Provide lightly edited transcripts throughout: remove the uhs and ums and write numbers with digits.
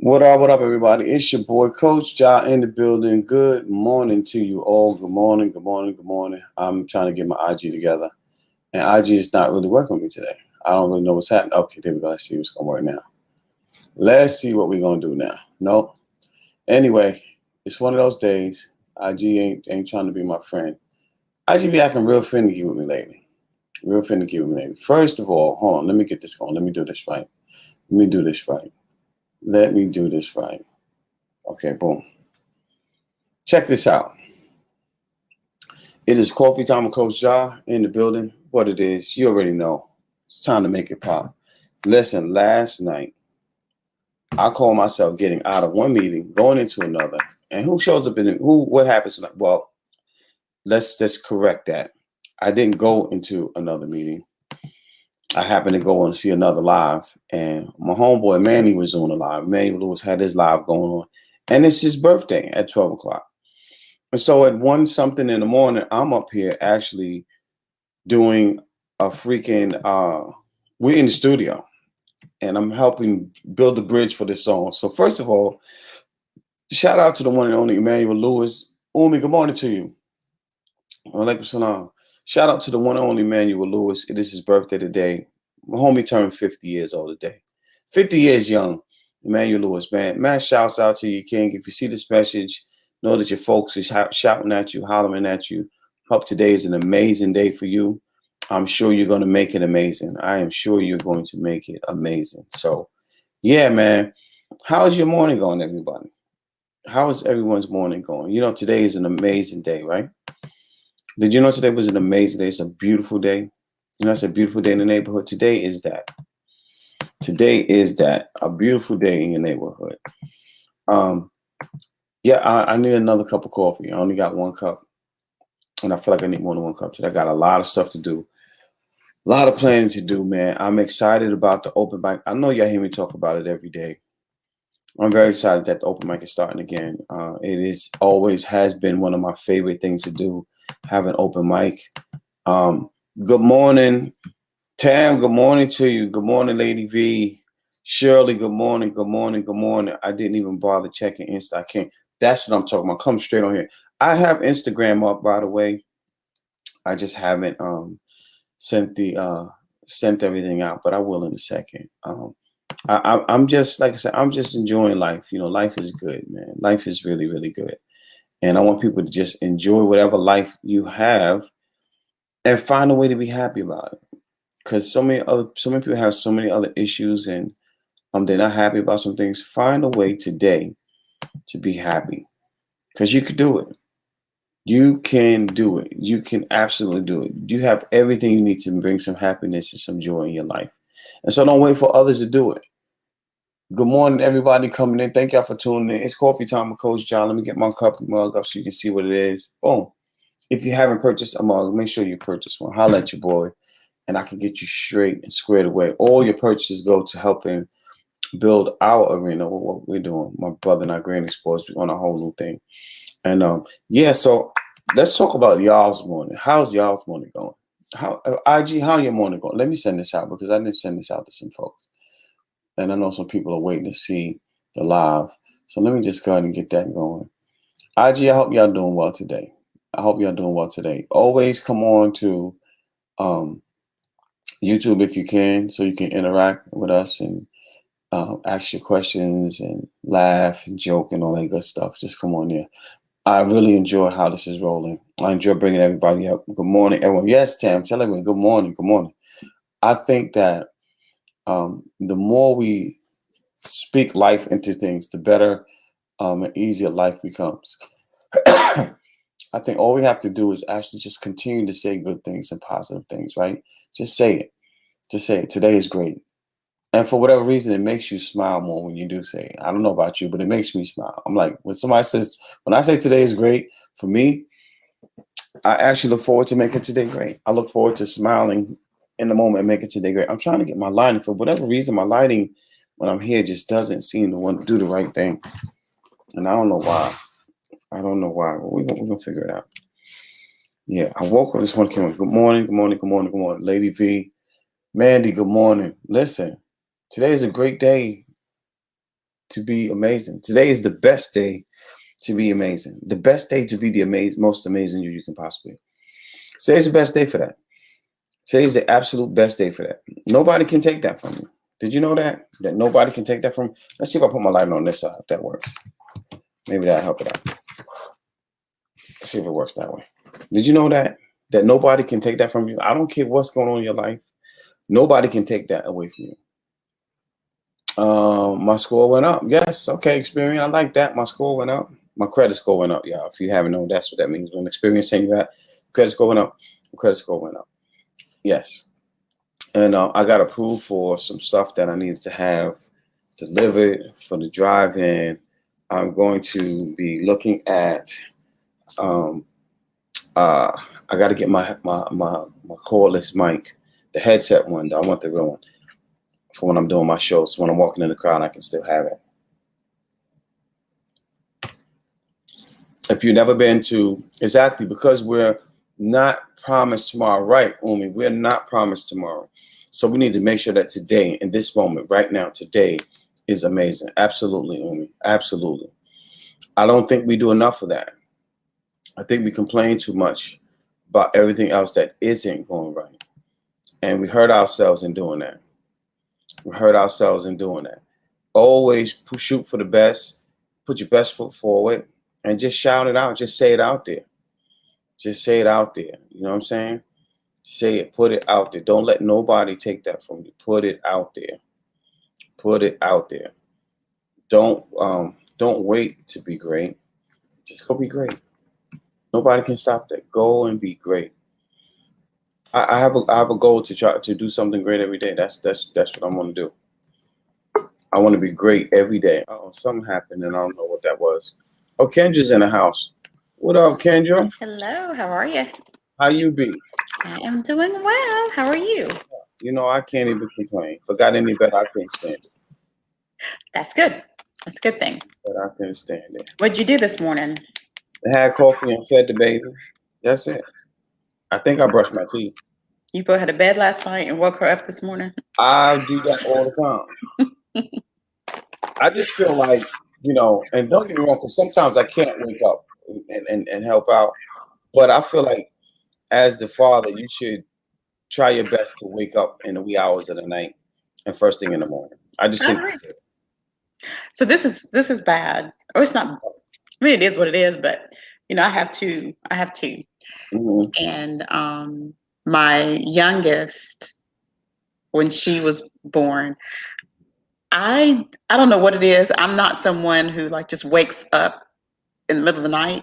What up, everybody? It's your boy, Coach Jah, in the building. Good morning to you all. Good morning, good morning, good morning. I'm trying to get my IG together, and IG is not really working with me today. I don't really know what's happening. Okay, there we go. Let's see what's going to work now. Let's see what we're going to do now. Nope. Anyway, it's one of those days. IG ain't trying to be my friend. IG be acting real finicky with me lately. Real finicky with me lately. First of all, hold on. Let me get this going. Let me do this right. Let me do this right. Let me do this right. Okay, boom. Check this out. It is coffee time with Coach Jah in the building. What it is, you already know. It's time to make it pop. Listen, last night, I called myself getting out of one meeting, going into another. And who shows up what happens? Well, let's correct that. I didn't go into another meeting. I happened to go and see another live. And my homeboy, Manny, was on a live. Manny Lewis had his live going on. And it's his birthday at 12 o'clock. And so at 1 something in the morning, I'm up here actually doing a freaking, we're in the studio and I'm helping build the bridge for this song. So first of all, shout out to the one and only Emmanuel Lewis. Umi, good morning to you. Alaikum salam. Shout out to the one and only Emmanuel Lewis. It is his birthday today. My homie turned 50 years old today. 50 years young. Emmanuel Lewis, man. Man, shouts out to you, King. If you see this message, know that your folks is shouting at you, hollering at you. Hope today is an amazing day for you. I'm sure you're going to make it amazing. I am sure you're going to make it amazing. So, yeah, man. How's your morning going, everybody? How is everyone's morning going? You know, today is an amazing day, right? Did you know today was an amazing day? It's a beautiful day. You know, it's a beautiful day in the neighborhood. Today is that. Today is that. A beautiful day in your neighborhood. Yeah, I need another cup of coffee. I only got 1 cup. And I feel like I need more than 1 cup today. I got a lot of stuff to do. A lot of planning to do, man. I'm excited about the open mic. I know y'all hear me talk about it every day. I'm very excited that the open mic is starting again. It is always has been one of my favorite things to do, have an open mic. Good morning, Tam. Good morning to you. Good morning, Lady V. Shirley, good morning, good morning, good morning. I didn't even bother checking Insta. I can't. That's what I'm talking about. Come straight on here. I have Instagram up, by the way. I just haven't sent everything out, but I will in a second. I'm just, like I said, I'm just enjoying life. You know, life is good, man. Life is really, really good. And I want people to just enjoy whatever life you have and find a way to be happy about it. Because so many people have so many other issues and they're not happy about some things. Find a way today to be happy. Because you could do it. You can do it. You can absolutely do it. You have everything you need to bring some happiness and some joy in your life. And so don't wait for others to do it. Good morning, everybody coming in. Thank y'all for tuning in. It's coffee time with Coach Jah. Let me get my cup mug up so you can see what it is. Boom. If you haven't purchased a mug, make sure you purchase one. Holla at your boy, and I can get you straight and squared away. All your purchases go to helping build our arena. What we're doing, my brother and I, Granny Sports, we're on a whole new thing. And yeah, so let's talk about y'all's morning. How's y'all's morning going? IG, how your morning going? Let me send this out because I didn't send this out to some folks. And I know some people are waiting to see the live. So let me just go ahead and get that going. IG, I hope y'all doing well today. Always come on to YouTube if you can, so you can interact with us and ask your questions and laugh and joke and all that good stuff. Just come on there. I really enjoy how this is rolling. I enjoy bringing everybody up. Good morning, everyone. Yes, Tam, tell everyone good morning. Good morning. I think that the more we speak life into things, the better and easier life becomes. I think all we have to do is actually just continue to say good things and positive things, right? Just say it. Just say it. Today is great. And for whatever reason, it makes you smile more when you do say it. I don't know about you, but it makes me smile. I'm like, when I say today is great, for me, I actually look forward to making today great. I look forward to smiling in the moment and making today great. I'm trying to get my lighting. For whatever reason, my lighting when I'm here just doesn't seem to want to do the right thing. And I don't know why. But we're gonna figure it out. Yeah, I woke up this morning, came on. Good morning, good morning, good morning, good morning. Lady V, Mandy, good morning. Listen, today is a great day to be amazing. Today is the best day to be amazing. The best day to be the most amazing you can possibly. Today's the best day for that. Today's the absolute best day for that. Nobody can take that from you. Did you know that? That nobody can take that from you? Let's see if I put my light on this side, if that works. Maybe that'll help it out. Let's see if it works that way. Did you know that? That nobody can take that from you? I don't care what's going on in your life. Nobody can take that away from you. My score went up. Yes. Okay, Experian. I like that. My score went up. My credit score went up. Yeah, if you haven't known, that's what that means. When Experian saying that, credit score went up. Credit score went up. Yes. And I got approved for some stuff that I needed to have delivered for the drive-in. I'm going to be looking at. I got to get my cordless mic, the headset one. I want the real one for when I'm doing my shows. So when I'm walking in the crowd, I can still have it. If you've never been to, exactly, because we're not promised tomorrow, right, Umi? We're not promised tomorrow. So we need to make sure that today, in this moment, right now, today is amazing. Absolutely, Umi. Absolutely. I don't think we do enough of that. I think we complain too much about everything else that isn't going right. And we hurt ourselves in doing that. We hurt ourselves in doing that. Always shoot for the best. Put your best foot forward and just shout it out. Just say it out there. Just say it out there. You know what I'm saying? Say it. Put it out there. Don't let nobody take that from you. Put it out there. Put it out there. Don't wait to be great. Just go be great. Nobody can stop that. Go and be great. I have a goal to try to do something great every day. That's what I want to do. I want to be great every day. Oh, something happened and I don't know what that was. Oh, Kendra's in the house. What up, Kendra? Hello, how are you? How you be? I am doing well. How are you? You know, I can't even complain. If I got any better, I can't stand it. That's good. That's a good thing. But I can't stand it. What'd you do this morning? I had coffee and fed the baby. That's it. I think I brushed my teeth. You put her to bed last night and woke her up this morning? I do that all the time. I just feel like, you know, and don't get me wrong, because sometimes I can't wake up and help out. But I feel like as the father, you should try your best to wake up in the wee hours of the night and first thing in the morning. I just think. So this is bad. Or it's not. I mean, it is what it is. But you know, I have two. Mm-hmm. And my youngest, when she was born, I don't know what it is. I'm not someone who like just wakes up in the middle of the night.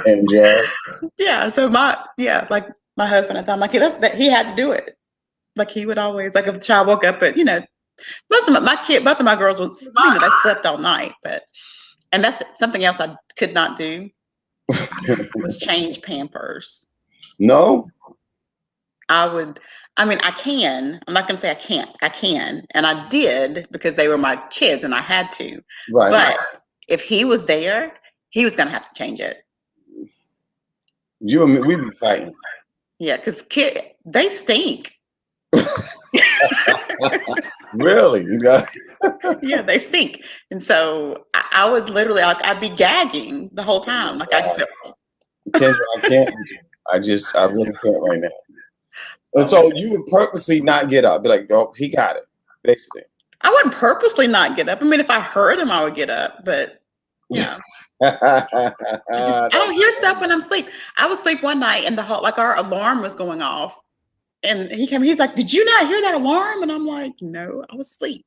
Enjoy. Yeah. So like my husband, I thought, I'm like, that he had to do it. Like he would always, like if a child woke up, but you know, both of my girls was, you know, they slept all night, and that's something else I could not do was change Pampers. No. I can. I'm not going to say I can't. I can. And I did because they were my kids and I had to. Right. But if he was there, he was going to have to change it. You and me, we be fighting. Yeah, because they stink. Really? You got? Yeah, they stink. And so I would literally, like, I'd be gagging the whole time. Like, I just felt. Kendra, I can't. I really can't right now. And so you would purposely not get up, be like, "Oh, he got it." Basically, I wouldn't purposely not get up. I mean, if I heard him, I would get up. But yeah, I don't hear stuff when I'm asleep. I was asleep one night, and our alarm was going off, and he came. He's like, "Did you not hear that alarm?" And I'm like, "No, I was asleep."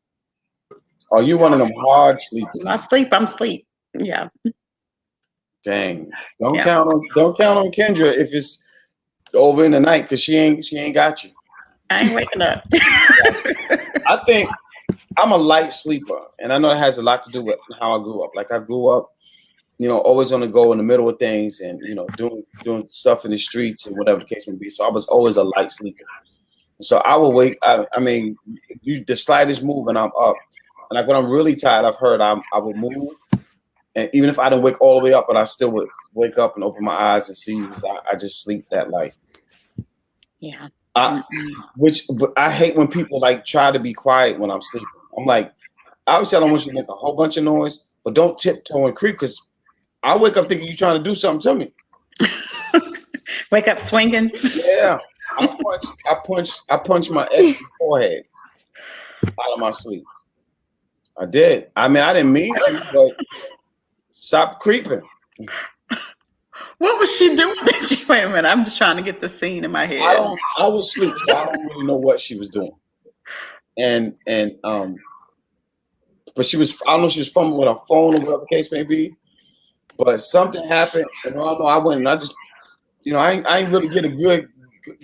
Are you one of them hard sleepers? When I sleep, I'm asleep. Yeah. Dang! Don't count on Kendra if it's over in the night because she ain't got you. I ain't waking up. I think I'm a light sleeper, and I know it has a lot to do with how I grew up. Like I grew up, you know, always on the go in the middle of things, and you know, doing stuff in the streets and whatever the case may be. So I was always a light sleeper. So I would wake. I mean, the slightest move and I'm up. And like when I'm really tired, I've heard I would move. And even if I didn't wake all the way up, but I still would wake up and open my eyes and see because I just sleep that light. Yeah. But I hate when people like try to be quiet when I'm sleeping. I'm like, obviously I don't want you to make a whole bunch of noise, but don't tiptoe and creep because I wake up thinking you're trying to do something to me. Wake up swinging. Yeah. I punched my ex in the forehead out of my sleep. I did. I mean, I didn't mean to, but stop creeping. What was she doing? Wait a minute. I'm just trying to get the scene in my head. I was asleep, so I don't really know what she was doing. And but she was, I don't know if she was fumbling with her phone or whatever the case may be. But something happened, and I went and I just, I ain't really get a good,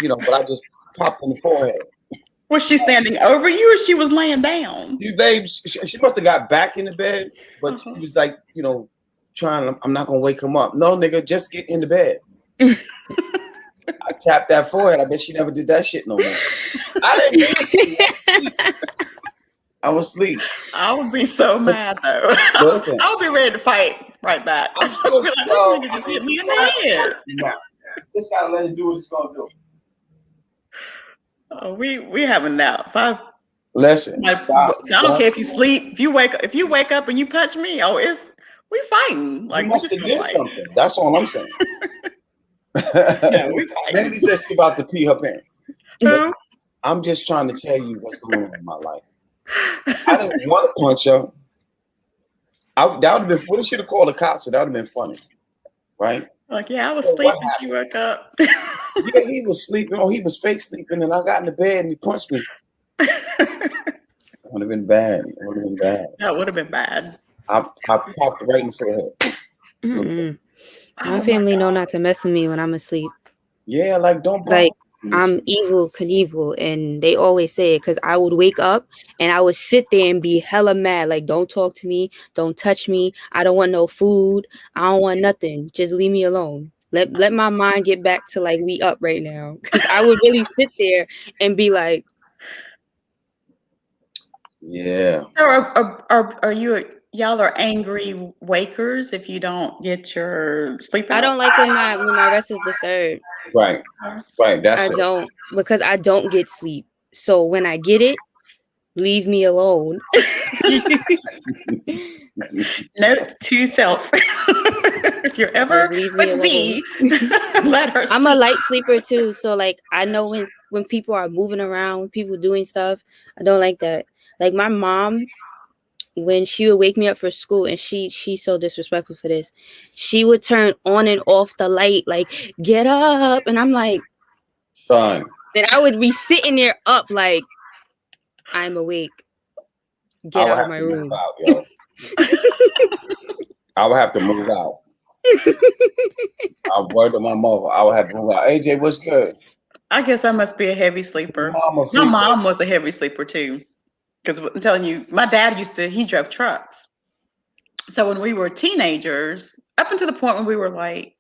but I just popped in the forehead. Was she standing over you or she was laying down? She must have got back in the bed, but she was like, trying, I'm not going to wake him up. No, nigga, just get in the bed. I tapped that forehead. I bet she never did that shit no more. I didn't I was asleep. I would be so mad, though. Listen, I would be ready to fight right back. I would be like, this nigga just hit me in the head. This gotta let it do what it's going to do. Oh, we have a nap. Listen, I don't care if you sleep. If you wake up and you punch me, we fighting. Like, you must have did something. That's all I'm saying. Yeah, we fighting. Mandy says she about to pee her pants. Who? I'm just trying to tell you what's going on in my life. I didn't want to punch her. That would have been. What if she'd have called the cops? So that would have been funny, right? Like, yeah, I was sleeping. She woke up. Yeah, he was sleeping. Oh, he was fake sleeping, and I got in the bed and he punched me. It would have been bad. It would have been bad. That would have been bad. I popped right in the forehead. My family know not to mess with me when I'm asleep. Yeah, like don't like I'm evil Knievel, and they always say it because I would wake up and I would sit there and be hella mad. Like, don't talk to me, don't touch me. I don't want no food. I don't want nothing. Just leave me alone. Let my mind get back to like we up right now. Because I would really sit there and be like, yeah. So are y'all are angry wakers if you don't get your sleep out? I don't like when my rest is disturbed. Right. That's I don't, because I don't get sleep. So when I get it, leave me alone. Note to self. If you're ever with me, let her sleep. I'm a light sleeper too. So like I know when people are moving around, when people doing stuff, I don't like that. Like my mom, when she would wake me up for school, and she's so disrespectful for this, she would turn on and off the light, like, get up. And I'm like, son. And I would be sitting there up like, I'm awake. Get out of my room. I would have to move out. I word to my mother. I would have to move out. AJ, what's good? I guess I must be a heavy sleeper. My mom was a heavy sleeper too. Because I'm telling you, my dad he drove trucks. So when we were teenagers, up until the point when we were like,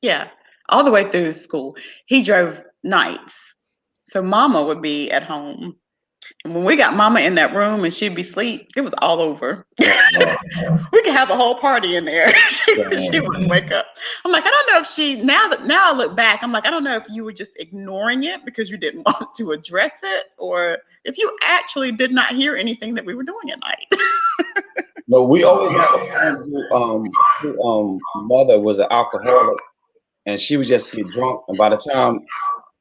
all the way through school, he drove nights. So mama would be at home. And when we got mama in that room and she'd be asleep, it was all over. We could have a whole party in there. She wouldn't wake up. I'm like, I don't know if now I look back, I'm like, I don't know if you were just ignoring it because you didn't want to address it, or if you actually did not hear anything that we were doing at night. No, we always had a friend who mother was an alcoholic, and she would just get drunk, and by the time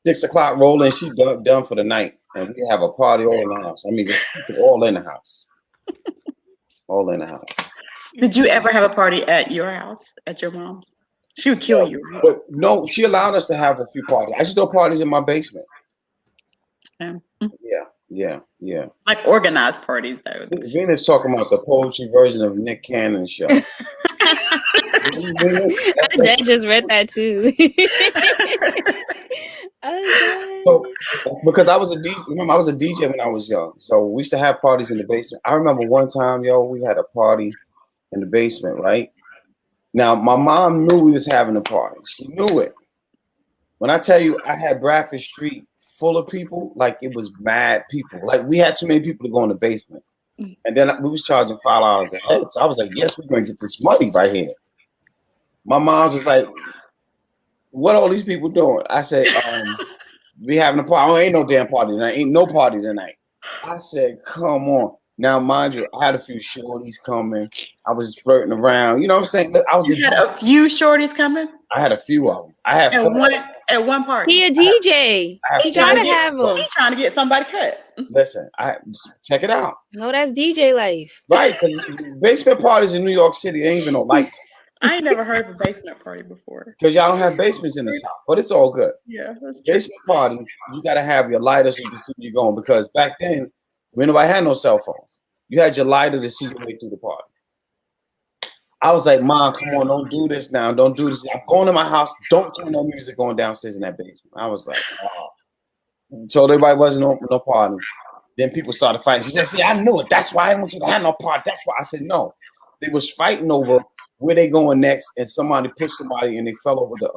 6 o'clock roll in, she done for the night, and we have a party all in the house. I mean, just all in the house. All in the house. Did you ever have a party at your house, at your mom's? She would kill you. Right? But no, she allowed us to have a few parties. I used to throw parties in my basement. Yeah. Like organized parties, though. Venus talking about the poetry version of Nick Cannon's show. Dad just read that too. So, because I was a DJ, remember I was a DJ when I was young. So we used to have parties in the basement. I remember one time, we had a party in the basement, right? Now my mom knew we was having a party. She knew it. When I tell you I had Bradford Street full of people, like it was mad people. Like we had too many people to go in the basement. And then we was charging $5 a head. So I was like, yes, we're gonna get this money right here. My mom's was like, what are all these people doing? I said, we having a party. Oh, ain't no damn party tonight. Ain't no party tonight. I said, come on. Now, mind you, I had a few shorties coming. I was flirting around. You know what I'm saying? I was. You had a few shorties coming. I had a few of them. I had at one party. He a DJ. He gotta have them. He's trying to get somebody cut. Listen, check it out. No, that's DJ life. Right, because basement parties in New York City, they ain't even no lights. I ain't never heard of a basement party before. Because y'all don't have basements in the South, but it's all good. Yeah, that's true. Basement parties, you got to have your lighter so you can see where you're going. Because back then, when nobody had no cell phones, you had your lighter to see your way through the party. I was like, Mom, come on, don't do this now. Don't do this. I'm going to my house. Don't turn no music on downstairs in that basement. I was like, oh. Told everybody wasn't no party. Then people started fighting. She said, see, I knew it. That's why I didn't want you to have no party. That's why I said no. They was fighting over where they going next, and somebody pushed somebody and they fell over the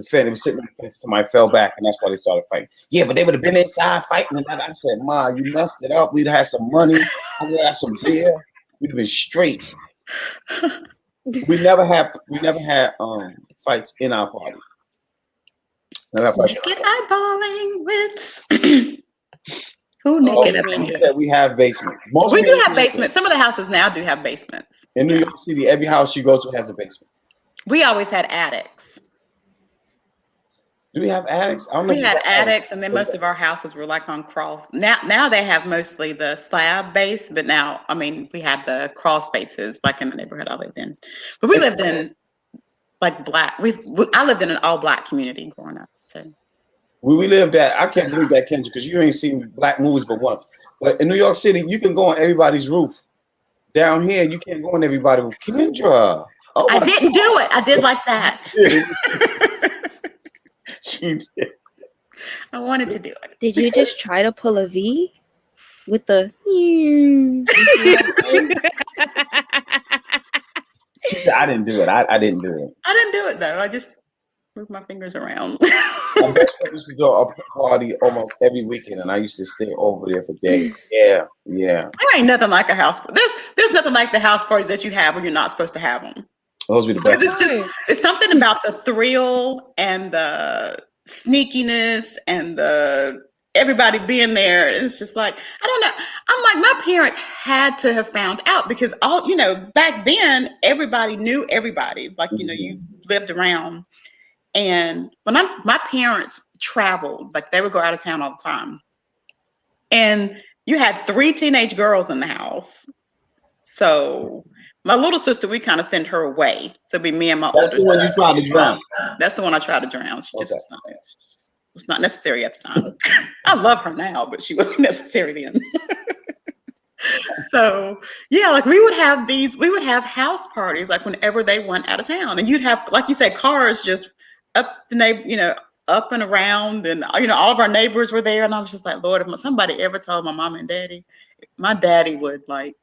fence. They were sitting on the fence, somebody fell back, and that's why they started fighting. Yeah, but they would have been inside fighting. And I said, Ma, you messed it up. We'd have had some money. We'd have had some beer. We'd have been straight. We never had fights in our parties. Naked eyeballing with who naked up in here? We have basements. We do have basements. Some of the houses now do have basements. In New York City, every house you go to has a basement. We always had attics. Do we have attics? I don't know. We had attics, and then most of our houses were like on crawl. Now they have mostly the slab base, but now, I mean, we had the crawl spaces like in the neighborhood I lived in. But we lived in like black. I lived in an all black community growing up. So we lived at. I can't believe that, Kendra, because you ain't seen black movies but once. But in New York City, you can go on everybody's roof. Down here, you can't go on everybody's roof. Kendra, I didn't do it. I did like that. She did. I wanted to do it. Did you just try to pull a V with the? She said, "I didn't do it. I didn't do it. I didn't do it though. I just moved my fingers around." My best friend used to go to a party almost every weekend, and I used to stay over there for days. Yeah. There ain't nothing like a house. There's nothing like the house parties that you have when you're not supposed to have them. Those be the best. It's something about the thrill and the sneakiness and the everybody being there. It's just like, I don't know. I'm like, my parents had to have found out because back then everybody knew everybody. Like, you lived around. And when my parents traveled, like they would go out of town all the time. And you had 3 teenage girls in the house. So my little sister, we kind of sent her away. So it'd be me and my older sister. That's the one you tried to drown. That's the one I tried to drown. She just was not necessary at the time. I love her now, but she wasn't necessary then. So yeah, like we would have house parties like whenever they went out of town, and you'd have, like you said, cars just up the up and around, and all of our neighbors were there, and I was just like, Lord, if somebody ever told my mom and daddy, my daddy would like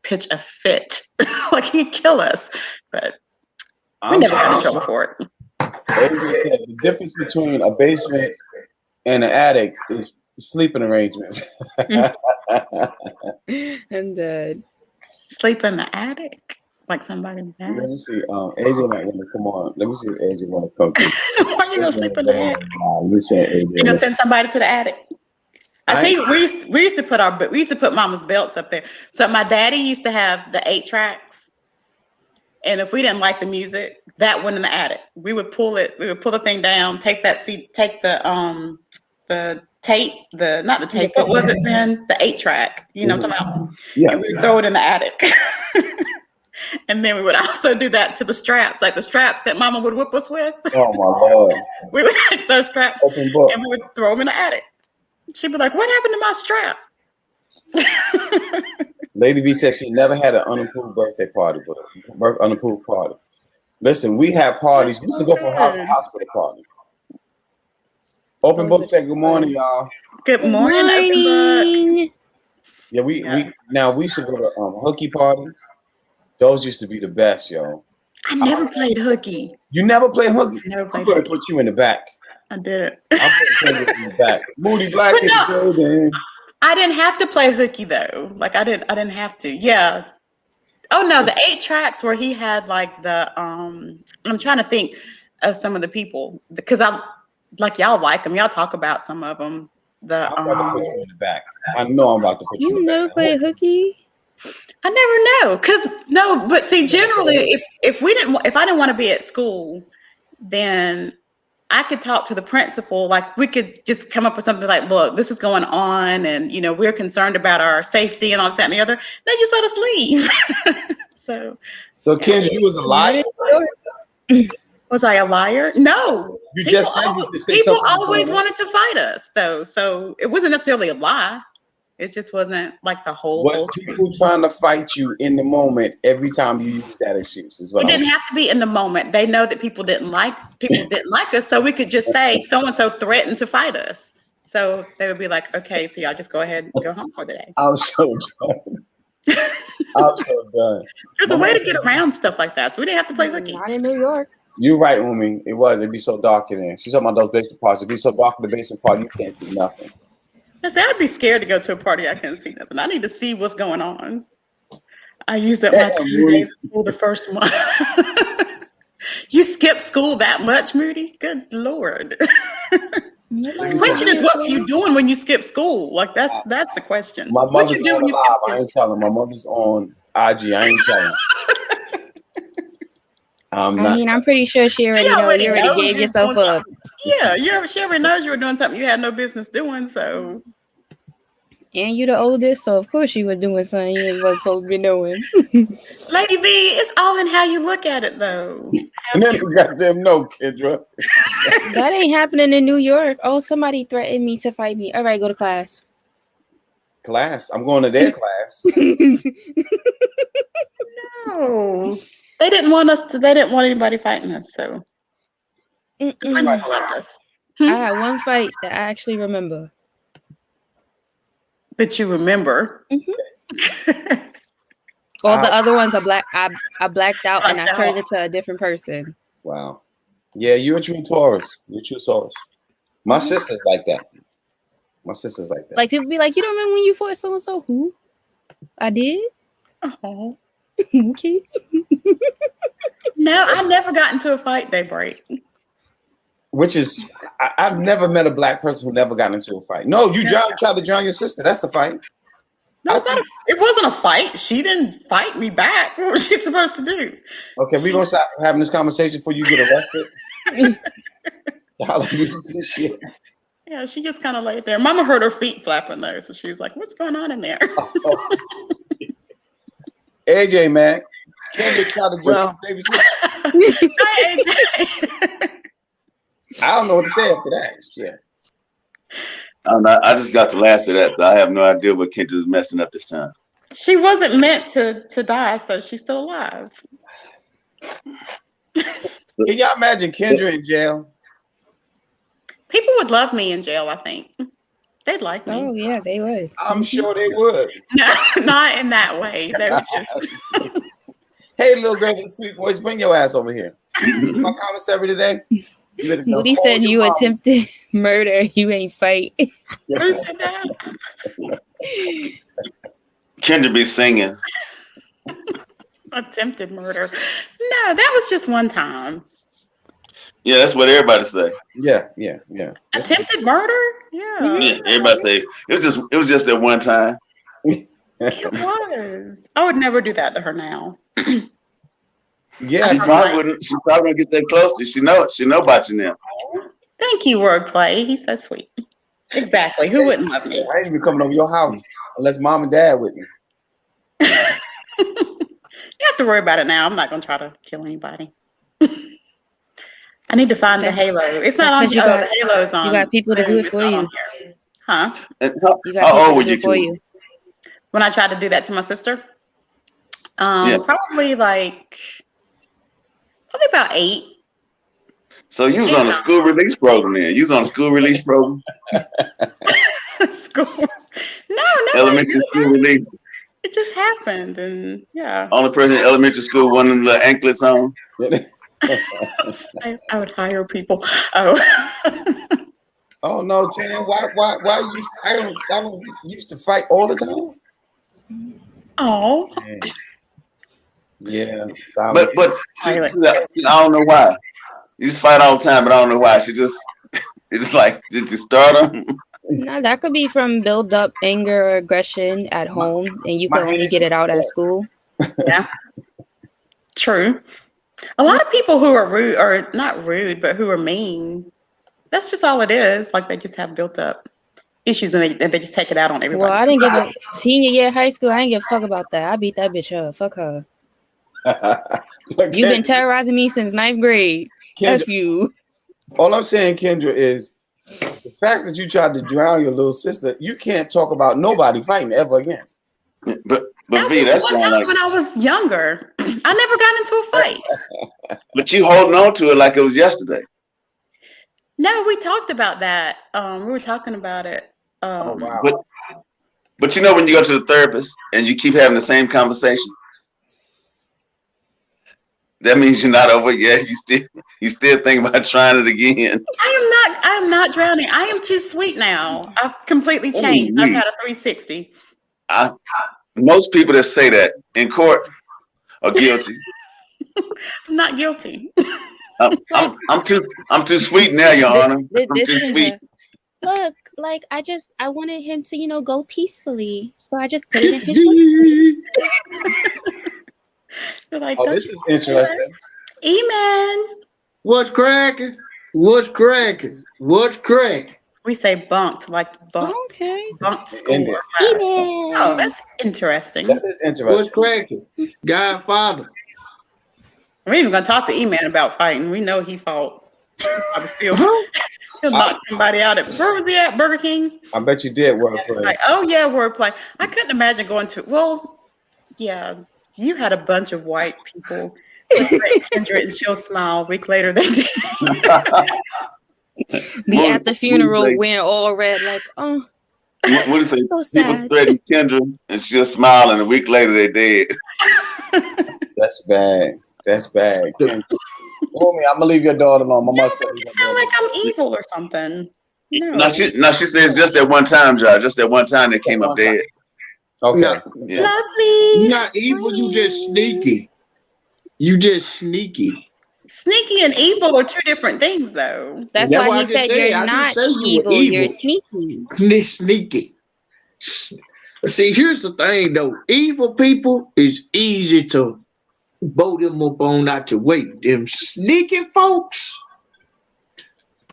pitch a fit. Like he'd kill us, but we never got in trouble for it. The difference between a basement and an attic is sleeping arrangements. I'm dead. Sleep in the attic? Like somebody in the attic? Let me see. AJ might want to come on. Let me see if AJ want to come through. Why are you going to sleep in the attic? Let me say AJ. You're going to send somebody to the attic? I tell you, we used to put mama's belts up there. So my daddy used to have the 8 tracks, and if we didn't like the music, that went in the attic. We would pull the thing down, take the tape, not the tape, what was it then? The 8 track, what I'm talking about? Yeah. And we would throw it in the attic. And then we would also do that to the straps, like the straps that mama would whip us with. Oh my Lord. We would take those straps and we would throw them in the attic. She'd be like, what happened to my strap? Lady V said she never had an unapproved birthday party, but unapproved party. Listen, we have parties. We used to go from house to house for the party. Open Book said good morning, y'all. Good morning, Open Book. Yeah, we used to go to hooky parties. Those used to be the best, yo. I never played hooky. You never played hooky? Never played I'm going to put you in the back. I did it. I'm going to put you in the back. Moody Black in the building. I didn't have to play hooky though. Like I didn't have to. Yeah. Oh no, the 8 tracks where he had like the I'm trying to think of some of the people because I like y'all like them. Y'all talk about some of them. the I'm about to put you in the back. I know I'm about to put you in You the never back. played hooky? I never know, cause no, but see, generally, if I didn't want to be at school, then I could talk to the principal. Like we could just come up with something like, "Look, this is going on, and we're concerned about our safety and all this, that, and the other." They just let us leave. So Kendra, you was a liar. was I a liar? No. You just said you could say People something. always wanted to fight us, though. So it wasn't necessarily a lie. It just wasn't like the whole. Was people trying to fight you in the moment every time you use that excuse? Is what It didn't have to be in the moment. They know that people didn't like us, so we could just say so and so threatened to fight us. So they would be like, "Okay, so y'all just go ahead and go home for the day." I'm so done. I'm so done. There's a way to get around stuff like that, so we didn't have to play hooky. Not in New York. You're right, Umi. It'd be so dark in there. She's talking about those basement parts. It'd be so dark in the basement part, you can't see nothing. I said, I'd be scared to go to a party I couldn't see nothing. I need to see what's going on. I used up my 2 days of school the first month. You skip school that much, Moody? Good Lord. The question is, what were you doing when you skip school? Like that's the question. My What mother's you do on when you live. skip I school? ain't telling. My mother's on IG. I ain't telling. I mean, I'm pretty sure she already knows. You already gave yourself up. Yeah, she already knows you were doing something you had no business doing. So, and you the oldest, so of course you were doing something you ain't supposed to be doing. Lady V, it's all in how you look at it, though. And then you got them no, Kendra. That ain't happening in New York. Oh, somebody threatened me to fight me. All right, go to class. Class? I'm going to their class. No, they didn't want us to. They didn't want anybody fighting us. So, the principal loved us. I had one fight that I actually remember. That you remember. All the other ones are black. I blacked out and I turned into a different person. Wow. Yeah, you're a true Taurus. You're a true Taurus. My sister's like that. My sister's like that. Like people be like, you don't remember when you fought so and so? Who? I did. Oh. Okay. No, I never got into a fight, Daybreak. Which is, I've never met a black person who never got into a fight. No, you tried to drown your sister. That's a fight. No, it wasn't a fight. She didn't fight me back. What was she supposed to do? Okay, we're going to stop having this conversation before you get arrested. Shit. Yeah, she just kind of laid there. Mama heard her feet flapping though, so she's like, "What's going on in there?" AJ, man, Kendrick tried to drown baby sister. Hi, AJ. I don't know what to say after that. Shit. I just got the last of that, so I have no idea what Kendra's messing up this time. She wasn't meant to die, so she's still alive. Can y'all imagine Kendra in jail? People would love me in jail, I think. They'd like me. Oh, yeah, they would. I'm sure they would. No, not in that way. They would just... Hey, little girl with a sweet voice, bring your ass over here. My commissary today. Moody said you attempted murder. You ain't fight. Who said that? Kendra be singing. Attempted murder. No, that was just one time. Yeah, that's what everybody say. Yeah. Attempted murder? Yeah. Yeah, everybody say it was just that one time. It was. I would never do that to her now. Yeah. She probably wouldn't get that close to you. She know about you now. Thank you, wordplay. He's so sweet. Exactly. Who wouldn't love me? I ain't even coming over your house unless mom and dad with me. You have to worry about it now. I'm not gonna try to kill anybody. I need to find the halo. It's not on here. The halo is on. You got people to do it for you. Huh? You got people to do it for you. When I tried to do that to my sister, probably about 8. So you was on a school release program then. You was on a school release program? School? No. Elementary school release. It just happened, and yeah. Only person in elementary school wanting the anklets on. I would hire people. Oh. Oh no, Tam. Why you? I don't used to fight all the time. Oh. Yeah. But I don't know why. You just fight all the time, but I don't know why. She just it's like did you start them? No, that could be from build up anger or aggression at home, and you can only get it out at school. Yeah. True. A lot of people who are rude, or not rude, but who are mean, that's just all it is. Like they just have built up issues and they just take it out on everybody. Well, I didn't give a senior year of high school. I didn't give a fuck about that. I beat that bitch up. Fuck her. You've been terrorizing me since 9th grade. Kendra, F you. all I'm saying, Kendra, is the fact that you tried to drown your little sister. You can't talk about nobody fighting ever again. But That V, was that's one time like, when I was younger. I never got into a fight. but you holding on to it like it was yesterday. No, we talked about that. We were talking about it. Oh, wow. But you know when you go to the therapist and you keep having the same conversation, that means you're not over it yet. You still think about trying it again. I am not drowning. I am too sweet now. I've completely changed. I've had a 360. Most people that say that in court are guilty. I'm not guilty. I'm too sweet now, Your Honor. I'm too sweet. Look, like I wanted him to, go peacefully. So I just put it in his way. You're like, oh, this is interesting. E-man. What's cracking? What's cracking? What's cracking? We say bunked, like bunked. Okay. Bunked score. E-man. Oh, that's interesting. That is interesting. What's cracking? Godfather. We're even gonna talk to E-man about fighting. We know he fought. I was still he'll knock somebody out at where was he at? Burger King? I bet you did wordplay. Like, oh yeah, wordplay. I couldn't imagine going to yeah, you had a bunch of white people. Kendra and CoachJahSmalls. A week later they did. Me at the funeral wearing all red, like, oh. What do you say? So sad. People threatened Kendra and she'll smile, and a week later they dead. That's bad. That's bad. Homie, I'm gonna leave your daughter alone. My must sound like I'm evil or something. No, she says just that one time, Josh. Just that one time they came up dead. Okay. Yeah. Lovely. You're not evil, you just sneaky. You just sneaky. Sneaky and evil are two different things, though. That's why he said you're not evil, you're sneaky. Sneaky. See, here's the thing, though. Evil people is easy to bow them up on out your way. Them sneaky folks.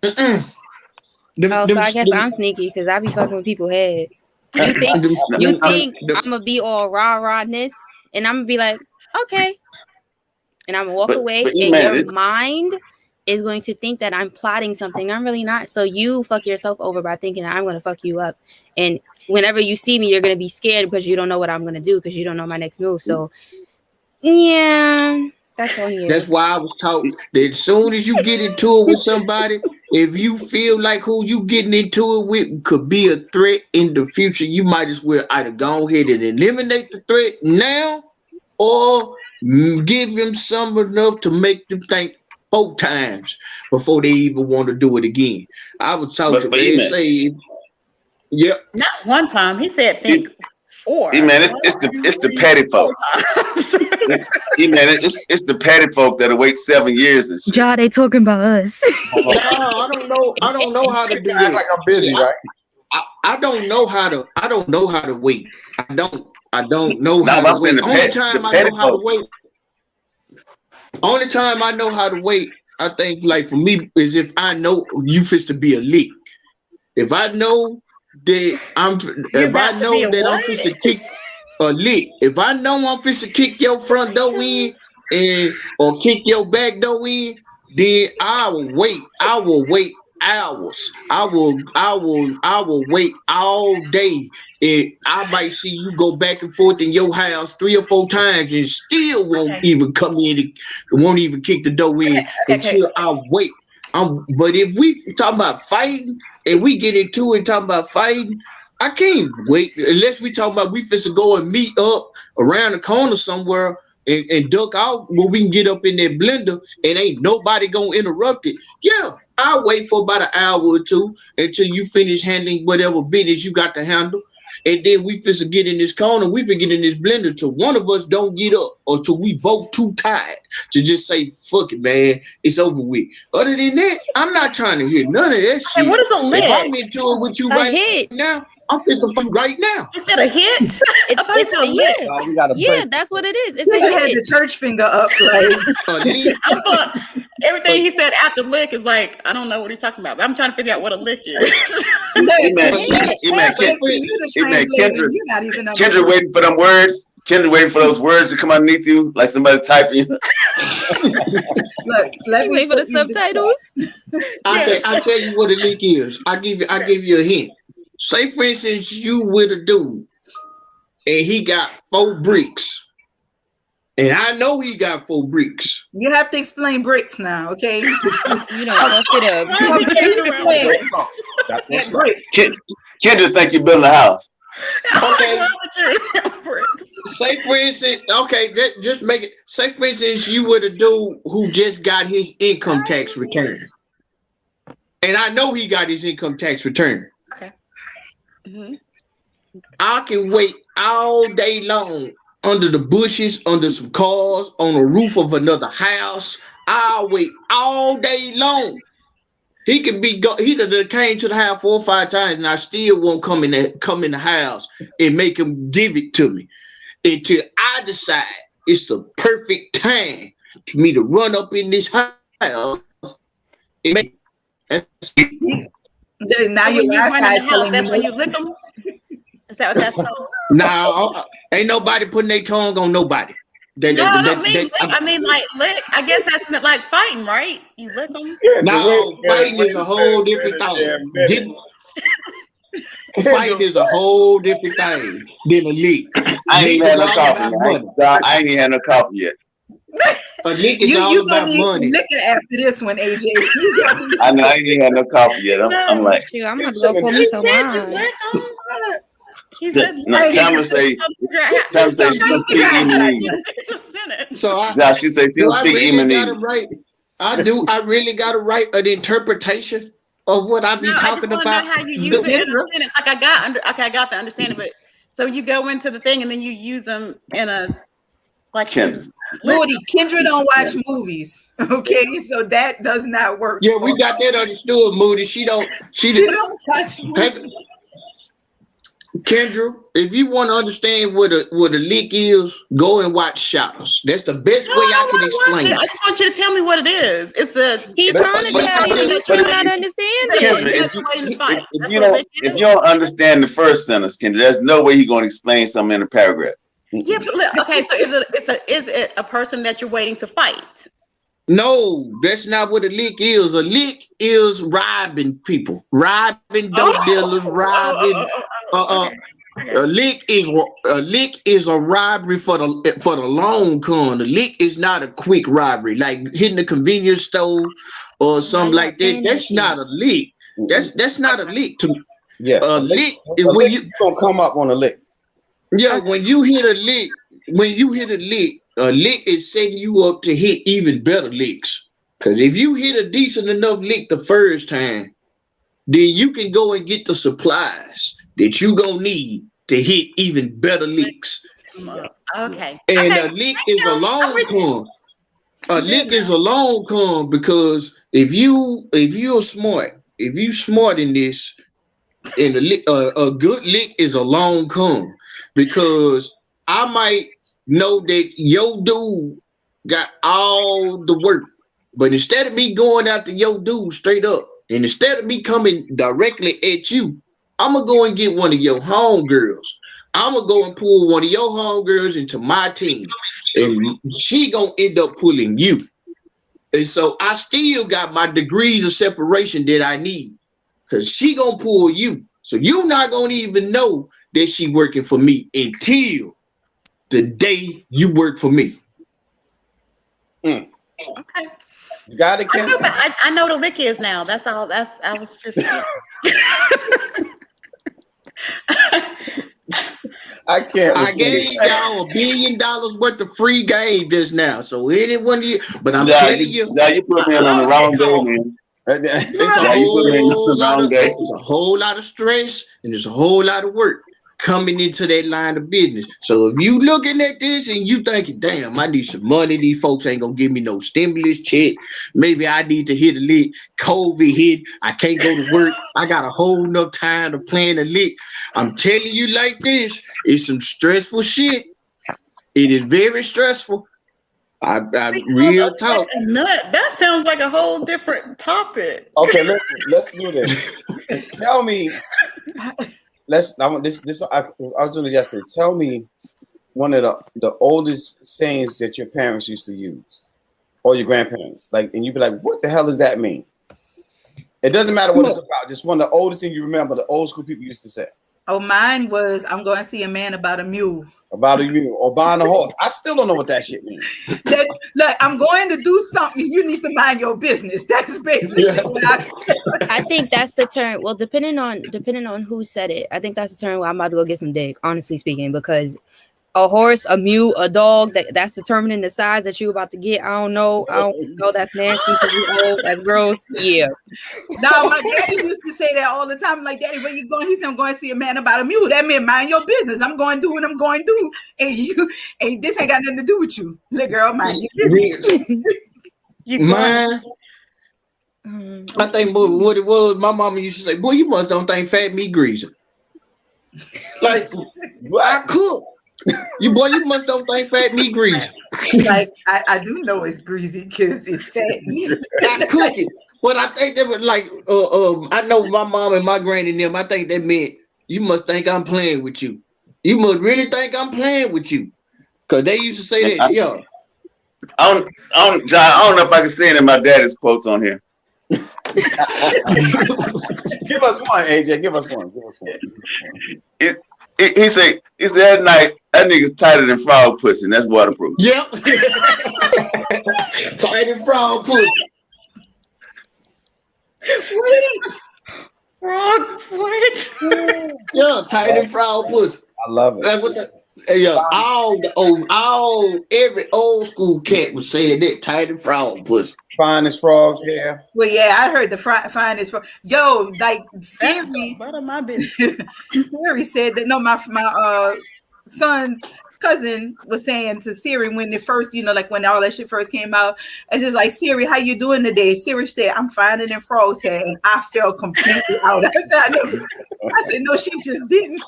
So I guess I'm sneaky because I be fucking with people's head. You think I'm gonna be all rah-rahness and I'm gonna be like, okay. And I'm gonna walk away, and your mind is going to think that I'm plotting something. I'm really not. So you fuck yourself over by thinking that I'm gonna fuck you up. And whenever you see me, you're gonna be scared because you don't know what I'm gonna do because you don't know my next move. So yeah, that's on you. That's why I was taught that as soon as you get into it with somebody, if you feel like who you getting into it with could be a threat in the future, you might as well either go ahead and eliminate the threat now or give them some enough to make them think 4 times before they even want to do it again. I was taught to say, yep. Not one time. He said think 4. Man, it's the petty folk. It's the petty folk that'll wait 7 years and shit. Ja, they talking about us. No, I don't know how to do this. Like I'm busy, right? I don't know how to wait. I don't know how to wait. Only time I know how to wait. Only time I know how to wait, I think, like for me, is if I know you fist to be a lick. If I know that I'm fist to kick a lick. If I know I'm fist to kick your front door in or kick your back door in, then I will wait. I will wait hours. I will wait all day. And I might see you go back and forth in your house 3 or 4 times and still won't even come in, won't even kick the door in until I wait. But if we talking about fighting and we get into it talking about fighting, I can't wait unless we talking about we finna go and meet up around the corner somewhere and duck off where we can get up in that blender and ain't nobody gonna interrupt it. Yeah, I'll wait for about an hour or 2 until you finish handling whatever business you got to handle. and then we finna get in this corner, we finna get in this blender till one of us don't get up or till we both too tired to just say, fuck it, man, it's over with. Other than that, I'm not trying to hear none of that shit. Hey, what is a lick? If I'm into it with you right now, I'm finna fuck you right now. Is it a hit? Yeah, that's what it is. It's a had the church finger up. Like. Everything he said after lick is like, I don't know what he's talking about, but I'm trying to figure out what a lick is. Kendra waiting for them words. Kendra waiting for those words to come underneath you, like somebody typing. Let me wait for the subtitles. I'll tell you what a lick is. I give you a hint. Say, for instance, you with a dude, and he got 4 bricks. And I know he got 4 bricks. You have to explain bricks now, okay? You don't fuck it up. Kendra think you're building a house. Okay. Say for instance, okay, just make it. Say for instance, you with a dude who just got his income tax return, and I know he got his income tax return. Okay. I can wait all day long under the bushes, under some cars, on the roof of another house. I'll wait all day long. He can be he done came to the house 4 or 5 times, and I still won't come in the house and make him give it to me until I decide it's the perfect time for me to run up in this house and make. Now you that's when you lick them. Is that what that's called? No, ain't nobody putting their tongue on nobody. I mean, like lick. I guess that's like fighting, right? You lick them. No, fighting is a whole different thing. Fighting is a whole different thing than a lick. I ain't had no coffee. I ain't even had no coffee yet. A lick is all about money. Liquor after this one, AJ. I know I ain't even had no coffee yet. I'm like, I'm gonna go for me some wine. He said, Tamara say she don't speak Yemeni. So she say she don't speak Yemeni. I really gotta write an interpretation of what I be talking about. I how you use it in a sentence. Like I got the understanding, but so you go into the thing and then you use them in a like. Moody, Kendra don't watch movies. Okay, so that does not work. Yeah, we got that understood, Moody. She don't watch movies. Kendra, if you want to understand what a lick is, go and watch Shadows. That's the best way I can explain it. I just want you to tell me what it is. He's trying to tell you, you still not understanding. Kendra, if you don't understand the first sentence, Kendra, there's no way you're going to explain something in a paragraph. Yeah, but okay. So is it a person that you're waiting to fight? No, that's not what a lick is. A lick is robbing people, robbing dope dealers, robbing. A lick is a robbery for the long con. A lick is not a quick robbery, like hitting a convenience store or something like that. That's not a lick. That's not a lick to me. Yeah, a lick is when you gonna come up on a lick. Yeah, when you hit a lick, a lick is setting you up to hit even better licks. Because if you hit a decent enough lick the first time, then you can go and get the supplies that you gonna need to hit even better licks. Okay. And a lick is a long con. A lick is a long con because if you're smart, if you smart in this, and a good lick is a long con because I might know that your dude got all the work, but instead of me going after your dude straight up, and instead of me coming directly at you, I'm gonna go and get one of your homegirls. I'm gonna go and pull one of your homegirls into my team, and she gonna end up pulling you. And so I still got my degrees of separation that I need, because she gonna pull you. So you're not gonna even know that she working for me until the day you work for me. Okay. You got it, Kim? I know what a lick is now. That's all. I was just. I can't. I gave y'all $1 billion worth of free game just now. So anyone you, but I'm telling you, now you put me on the wrong day, man. It's a whole lot of stress and there's a whole lot of work. coming into that line of business. So if you looking at this and you thinking, damn, I need some money, these folks ain't gonna give me no stimulus check. Maybe I need to hit a lick. COVID hit, I can't go to work. I got a whole enough time to plan a lick. I'm telling you like this, it's some stressful shit. It is very stressful. I real talk. That sounds like a whole different topic. Okay, let's do this. Tell me. I was doing this yesterday. Tell me one of the oldest sayings that your parents used to use, or your grandparents. Like, and you'd be like, "What the hell does that mean?" It doesn't matter what it's about. Just one of the oldest things you remember. The old school people used to say. Oh, mine was, "I'm going to see a man about a mule." About a mule or buying a horse. I still don't know what that shit means. Look, I'm going to do something. You need to mind your business. That's basically what I think that's the term. Well, depending on who said it, I think that's the term where I'm about to go get some dick, honestly speaking, because a horse, a mule, a dog, that's determining the size that you're about to get. I don't know. That's nasty because you're old. That's gross. Yeah. No, my daddy used to say that all the time. Like, "Daddy, where you going?" He said, "I'm going to see a man about a mule." That meant mind your business. I'm going to do what I'm going to do. And this ain't got nothing to do with you. Little girl, mind your business. Mine, I think what it was, my mama used to say, "Boy, you must don't think fat meat greasy." Like, I cook. You must don't think fat meat greasy. Like, I do know it's greasy because it's fat meat. I cook it. But I think that was like, I know my mom and my granny and them, I think that meant, you must think I'm playing with you. You must really think I'm playing with you. Because they used to say that, yeah. I don't know if I can say any of my daddy's quotes on here. Give us one, AJ. Give us one. He said at night, that nigga's tighter than frog pussy, and that's waterproof. Yep. Tighter than frog pussy. Wait. Frog, what? Yeah, tighter than frog pussy. I love it. Every old school cat was saying that, tighter than frog pussy. Fine as frogs hair. Well, yeah, I heard the fine is frog. Yo, like Siri. What am I business? Siri said that. No, my son's cousin was saying to Siri when it first, like when all that shit first came out, and just like, "Siri, how you doing today?" Siri said, "I'm finer than frog's hair," and I fell completely out. I said, "No, she just didn't."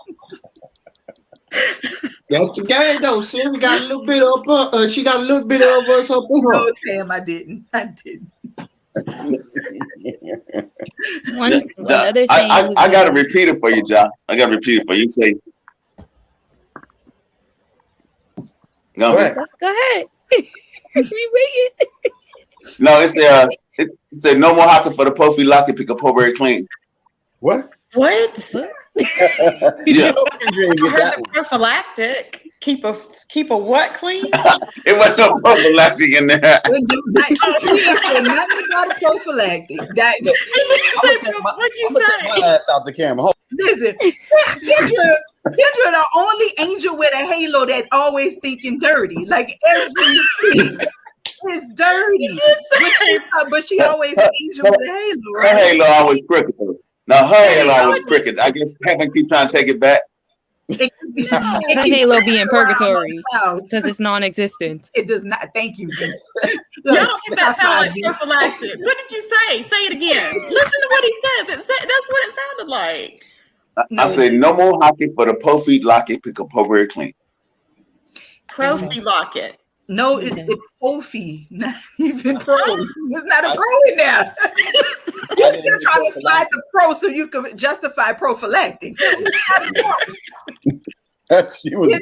That's the game though. Siri got a little bit of she got a little bit of us up in her. No, Sam, I didn't. One other thing. I gotta repeat it for you, John. I gotta repeat it for you. You say, Go ahead. We waiting. No, it said no more hockey for the Puffy Locky pick up very clean. What? Yeah. Prophylactic. Keep a what clean? It wasn't no prophylactic in there. Nothing about a prophylactic. What'd you say? My ass out the camera. Listen, Kendra, the only angel with a halo that's always thinking dirty. Like everything is dirty. But she always an angel with a halo, right? Her halo always crooked. Now her halo always crooked. I guess heaven keep trying to take it back. Her halo be in purgatory because it's non-existent. It does not. Thank you. Y'all don't get that sound like prophylactic. What did you say? Say it again. Listen to what he says. That's what it sounded like. I said no more hockey for the Puffy Locky pick up very clean. Profi Locket. No, it's Profi, not even pro. There's not a pro in there. You're still trying to slide the pro so you can justify prophylactic. We're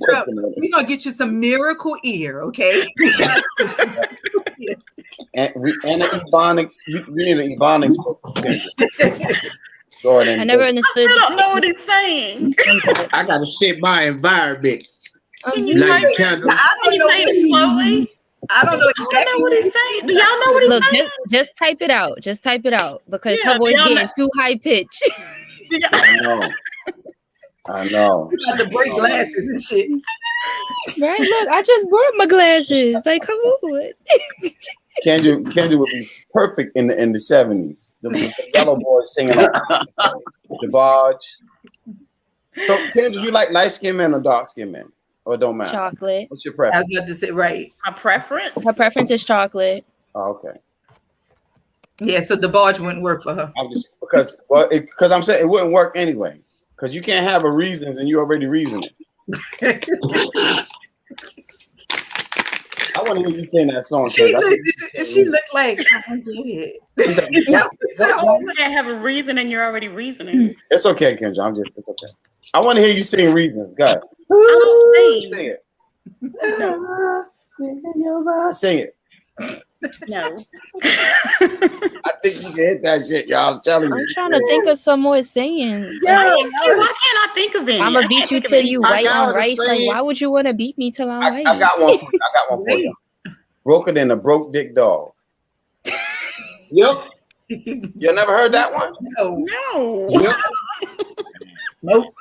gonna get you some Miracle Ear, okay? and an Ebonics. We need an Ebonics book. I never understood. I don't know what he's saying. I gotta set my environment. Can you say it slowly? I don't know exactly what he's saying. Do y'all know what he's saying? Just type it out. Just type it out because her voice getting too high pitched. I know. You got to break glasses and shit. Right? Look, I just brought my glasses. Like, come on. Kendra would be perfect in the 70s. The Yellow Boys singing like the Barge. So, Kendra, you like light skinned men or dark skinned men? Or it don't matter? Chocolate. What's your I preference? was about to say right. My preference. Her preference is chocolate. Oh, okay. Yeah, so the barge wouldn't work for her. I'm just because I'm saying it wouldn't work anyway. Because you can't have a reasons and you already reasoning. I want to hear you sing that song. She looked like I don't get it. You can't have a reason and you're already reasoning. It's okay, Kendra. It's okay. I want to hear you sing reasons. Go ahead. I don't Sing it. No. Sing it. No. I think you can hit that shit, y'all. I'm telling you. I'm trying to think of some more sayings. Why can't I think of any? I'm gonna beat you till you white on rice. Like, why would you want to beat me till I'm white? I got one for you. Broker than a broke dick dog. Yep. You never heard that one? No. Yep. Nope.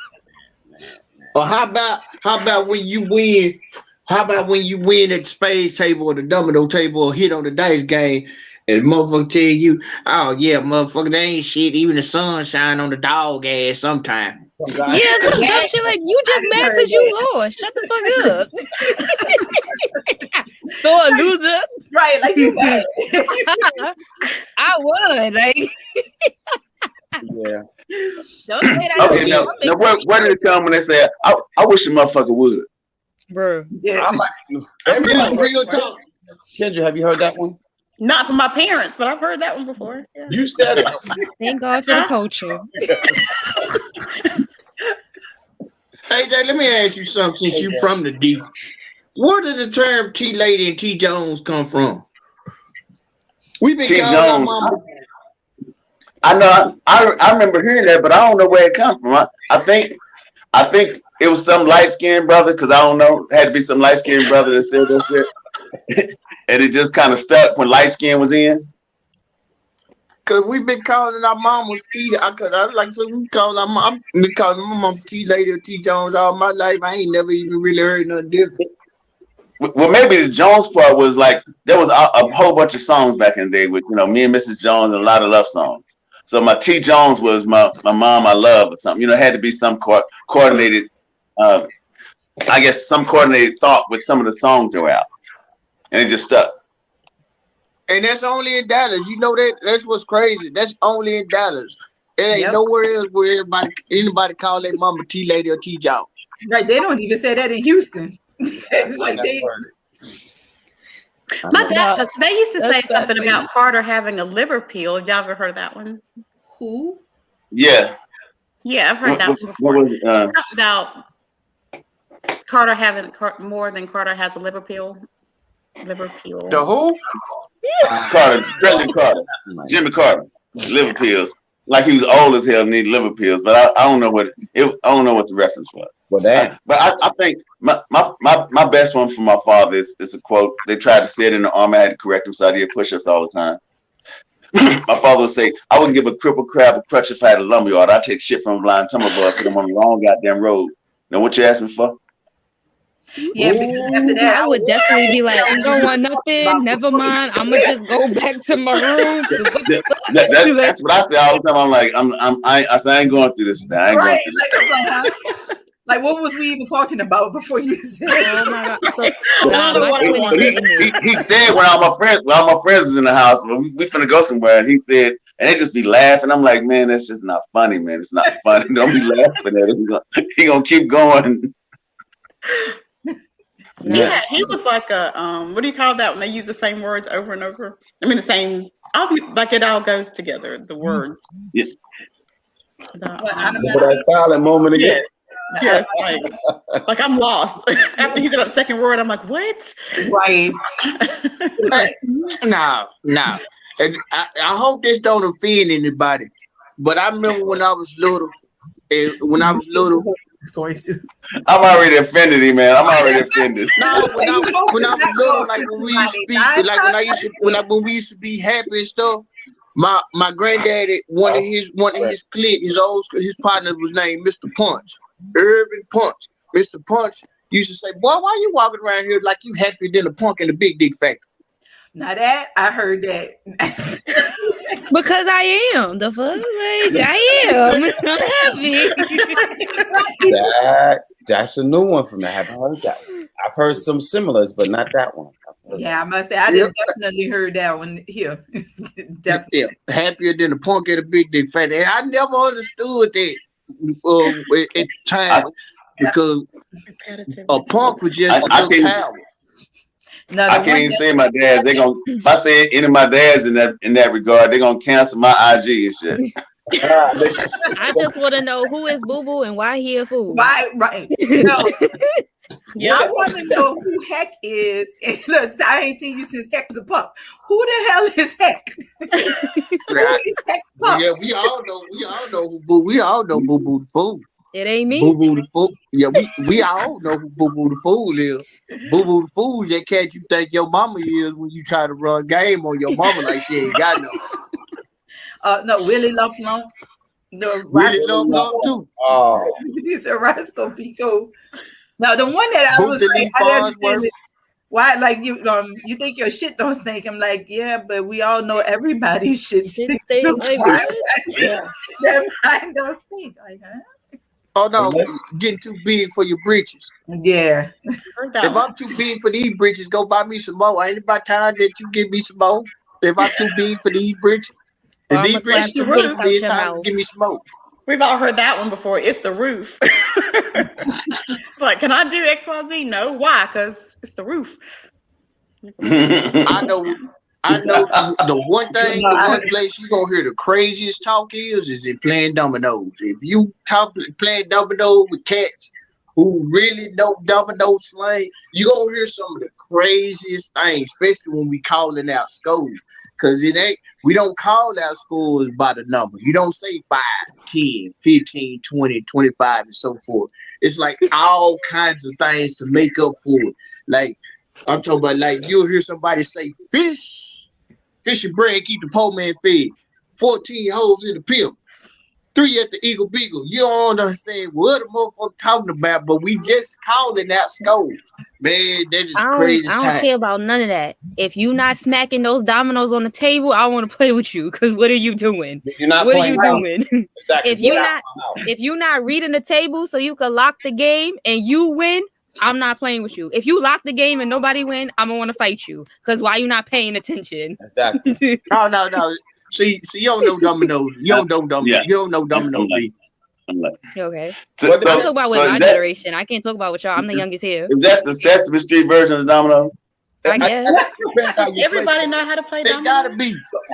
Or how about when you win? How about when you win at the spades table or the domino table or hit on the dice game and the motherfucker tell you, oh yeah, motherfucker, that ain't shit. Even the sun shine on the dog ass sometime. Yeah, some dumb shit like you just mad because you lost. Shut the fuck up. So a loser. Right, like you mad. I would, like Yeah. don't say that. Okay, now where did it come when they say, I wish a motherfucker would? Bro. Yeah. Everybody, Real talk. Kendra, have you heard that one? Not from my parents, but I've heard that one before. Yeah. You said it. Thank God for the culture. Hey Jay, let me ask you something since you from the D. Where did the term T Lady and T Jones come from? We've been T. calling our Jones. mama. I know. I remember hearing that, but I don't know where it comes from. I think it was some light skinned brother, because I don't know. It had to be some light skinned brother that said that shit, and it just kind of stuck when light skin was in. Cause we've been calling our mamas T. Cause I like so we call our mom. We calling my mom T Lady or T Jones all my life. I ain't never even really heard nothing different. Well, maybe the Jones part was like there was a whole bunch of songs back in the day with me and Mrs. Jones and a lot of love songs. So my T Jones was my mom I love or something. It had to be some coordinated, I guess some coordinated thought with some of the songs that were out, and it just stuck. And that's only in Dallas. You know that's what's crazy. That's only in Dallas. It ain't nowhere else where anybody call their mama T Lady or T Jones. Right, they don't even say that in Houston. It's like My dad, they used to say something about Carter having a liver peel. Have y'all ever heard that one? Who? Yeah. Yeah, I've heard that one before. What was it? Something about Carter having more than Carter has a liver peel. Liver peel. The who? Carter, President Carter, Jimmy Carter, liver pills. Like he was old as hell and needed liver pills, but I don't know what I don't know what the reference was. Well, that. But I think my best one from my father is a quote. They tried to say it in the army. I had to correct him, so I did push-ups all the time. My father would say, "I wouldn't give a crippled crab a crutch if I had a lumberyard. I'd take shit from a blind tumble boy, put him on the wrong goddamn road." Now, what you asking for? Yeah, because after that, I would definitely be like, I don't want nothing. Never mind. I'm gonna just go back to my room. That's what I say all the time. I'm like, I ain't going through this. I ain't going through this. Like, what was we even talking about before you said? Oh my God! He said when all my friends was in the house, we finna go somewhere, and he said, and they just be laughing. I'm like, man, that's just not funny, man. It's not funny. Don't be laughing at it. He gonna keep going. Yeah, he was like a what do you call that when they use the same words over and over? I mean the same, like it all goes together, the words. Yes. That silent moment again. Yes, like I'm lost. After he said that second word, I'm like, what? Right. No. And I hope this don't offend anybody. But I remember when I was little. I'm already offended, man. I'm already offended. No, when I was little, like when we used to be, like when we used to be happy and stuff. My granddaddy, one of his clique, his partner was named Mr. Punch, Irvin Punch. Mr. Punch used to say, "Boy, why you walking around here like you happier than a punk in the Big Dick Factory?" Now that I heard that. Because I am. The fuck? Like, I am. I'm happy. That's a new one from me. I haven't heard that one. I've heard some similars, but not that one. Yeah, I must say, I just definitely heard that one here. Definitely. Yeah, happier than a punk at a big dick fan. And I never understood that at the time because a punk was just a coward. No, I can't even say my dads. They gonna if I say any of my dads in that regard, they're gonna cancel my IG and shit. I just want to know who is Boo Boo and why he a fool. Why, right? No. Yeah, I want to know who Heck is. And look, I ain't seen you since Heck was a pup. Who the hell is Heck? Who is Heck's pup? Yeah, we all know who Boo. We all know Boo Boo the fool. It ain't me. Boo Boo the fool. Yeah, we all know who Boo Boo the fool is. Boo Boo the fool is that cat you think your mama is when you try to run game on your mama like she ain't got no. No, Willie Lump Lump. Willie Lump Lump too. Oh, This is Roscoe Pico. Now the one that I was like, I understand it. Why, like you think your shit don't stink? I'm like, yeah, but we all know everybody's shit stinks. Yeah, that mine don't stink. Like, huh? Oh no, getting too big for your britches. Yeah. If I'm too big for these britches, go buy me some more. Ain't it about time that you give me some more? If I'm too big for these britches, if these britches too big for me, it's time to give me some more. We've all heard that one before. It's the roof. Like, can I do XYZ? No. Why? Because it's the roof. I know the one place you gonna hear the craziest talk is in playing dominoes. If you playing dominoes with cats who really know domino slang, you gonna hear some of the craziest things, especially when we calling out schools. Cause we don't call out schools by the numbers. You don't say 5, 10, 15, 20, 25, and so forth. It's like all kinds of things to make up for it. Like I'm talking about, like you'll hear somebody say fish and bread keep the poor man fed. 14 holes in the pimp. 3 at the Eagle Beagle. You don't understand what the motherfucker talking about, but we just calling out schools. Man, that is crazy. I don't care about none of that. If you not smacking those dominoes on the table, I want to play with you. Because what are you doing? What are you doing? Exactly. If you're not reading the table so you can lock the game and you win, I'm not playing with you. If you lock the game and nobody win, I'm gonna want to fight you. Because why you not paying attention? Exactly. No. See, you don't know dominoes. You don't know dominoes. You don't know dominoes. Okay. I'm talking about with my generation. I can't talk about with y'all. I'm the youngest here. Is that the Sesame Street version of domino? I guess. Everybody know how to play domino. They gotta be.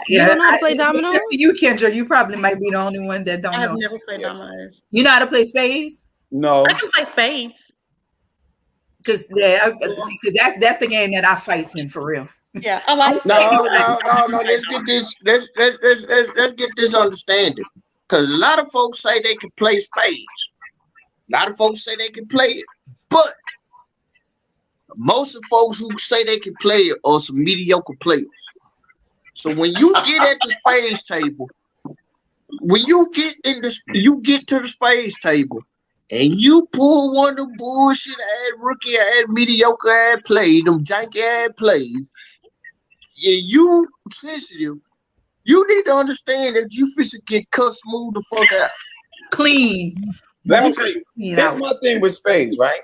You don't know how to play dominoes? You, Kendra, you probably might be the only one that don't know. I've never played dominoes. You know how to play spades? No. I can play spades. Because that's the game that I fight in for real. Yeah, I like No. Let's get this. Let's get this understanding. Because a lot of folks say they can play spades. A lot of folks say they can play it, but most of folks who say they can play it are some mediocre players. So when you get at the spades table, when you get to the spades table, and you pull one of the bullshit ass rookie ass mediocre ass plays, them janky ass plays, and you sensitive, you need to understand that you physically get cut smooth the fuck out. Clean. Let me tell you, here's my thing with spades, right?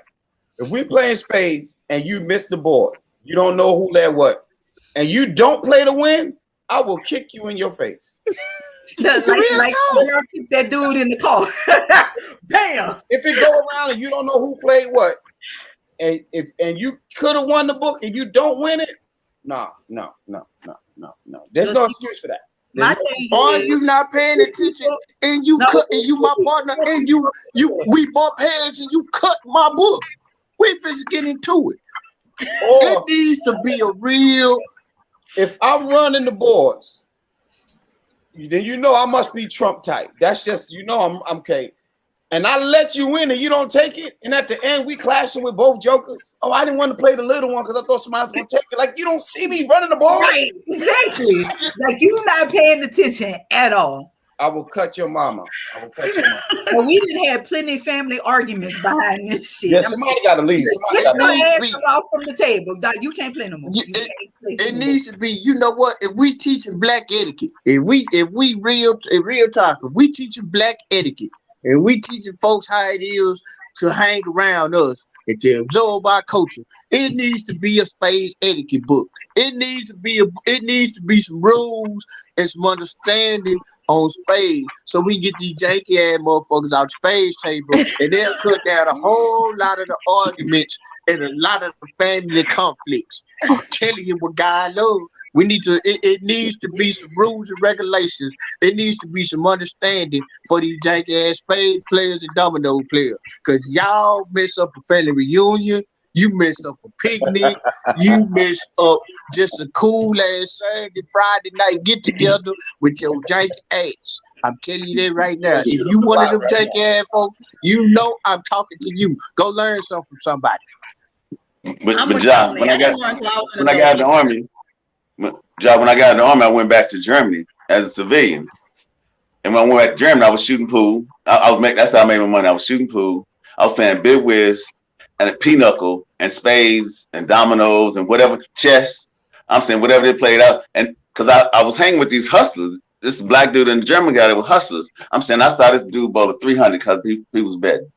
If we're playing spades and you miss the board, you don't know who led what, and you don't play to win, I will kick you in your face. Like that dude in the car. Bam! If it go around and you don't know who played what, and you could have won the book and you don't win it, no. There's no excuse for that. Or you not paying attention and you cut and you my partner and we bump heads and you cut my book. We just get into it. It needs to be a real. If I'm running the boards, then you know I must be Trump type. That's just, you know, I'm okay. And I let you win and you don't take it. And at the end, we clashing with both jokers. Oh, I didn't want to play the little one because I thought somebody was going to take it. Like, you don't see me running the ball. Right, exactly. Like, you're not paying attention at all. I will cut your mama. I will cut your mama. Well, we didn't have plenty of family arguments behind this shit. Yeah, somebody got to leave. Somebody Get got your to ass off from the table. You can't play no more. It needs to be. You know what? If we teaching black etiquette, if we real talk, if we teaching black etiquette, and we teaching folks how it is to hang around us and to absorb our culture, it needs to be a spades etiquette book. It needs to be some rules and some understanding on spades, so we get these janky ass motherfuckers out spades table, and they'll cut down a whole lot of the arguments and a lot of the family conflicts. I'm telling you what God loves. We need to. It needs to be some rules and regulations. It needs to be some understanding for these janky ass spades players and domino players, because y'all mess up a family reunion. You mess up a picnic. You mess up just a cool ass Saturday, Friday night get together with your janky ass. I'm telling you that right now. If you one of them janky ass folks, you know I'm talking to you. Go learn something from somebody. But John, when I got out of the army, I went back to Germany as a civilian. And when I went back to Germany, I was shooting pool. That's how I made my money. I was shooting pool. I was playing big whiz and a pinochle and spades and dominoes and whatever, chess. I'm saying whatever they played out. And because I was hanging with these hustlers, this black dude and the German guy that were hustlers. I'm saying I saw this dude bowl a 300 because he was betting.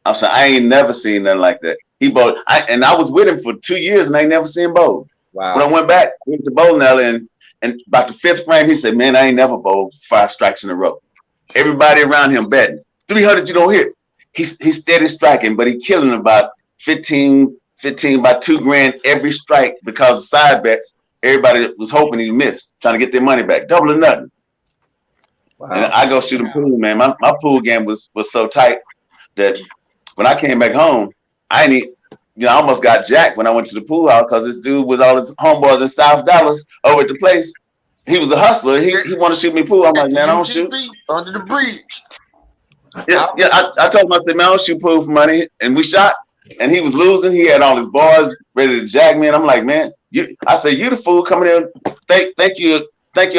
I'm saying I ain't never seen nothing like that. He bowled, and I was with him for 2 years and I ain't never seen him bowl. Wow. When I went to bowling alley and about the 5th frame, he said, "Man, I ain't never bowled 5 strikes in a row." Everybody around him betting 300. You don't hear it. He's steady striking, but he killing about 15 by $2,000 every strike because of side bets. Everybody was hoping he missed, trying to get their money back, double or nothing. Wow. And I go shoot a pool, man. My pool game was so tight that when I came back home, I almost got jacked when I went to the pool house because this dude was all his homeboys in South Dallas over at the place. He was a hustler. He wanted to shoot me pool. I'm like, man, I don't shoot. Under the bridge. Yeah. I told him, I said, man, I don't shoot pool for money. And we shot, and he was losing. He had all his boys ready to jack me. And I'm like, man, I said, you the fool coming in. Think you're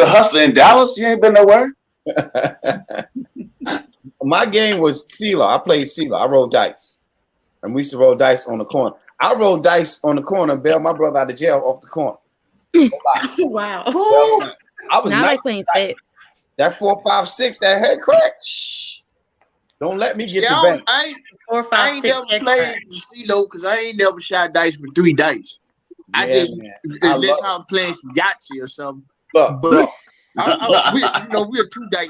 a hustler in Dallas? You ain't been nowhere. My game was CeeLo. I played CeeLo. I rolled dice. And we used to roll dice on the corner. I rolled dice on the corner and bailed my brother out of jail off the corner. Wow. I was not like playing spades. That 4, 5, 6, that head crack. Shh. Don't let me get the bank. I ain't never played CeeLo because I ain't never shot dice with 3 dice. Yeah, unless I'm playing some Yahtzee or something. But we're 2 dice.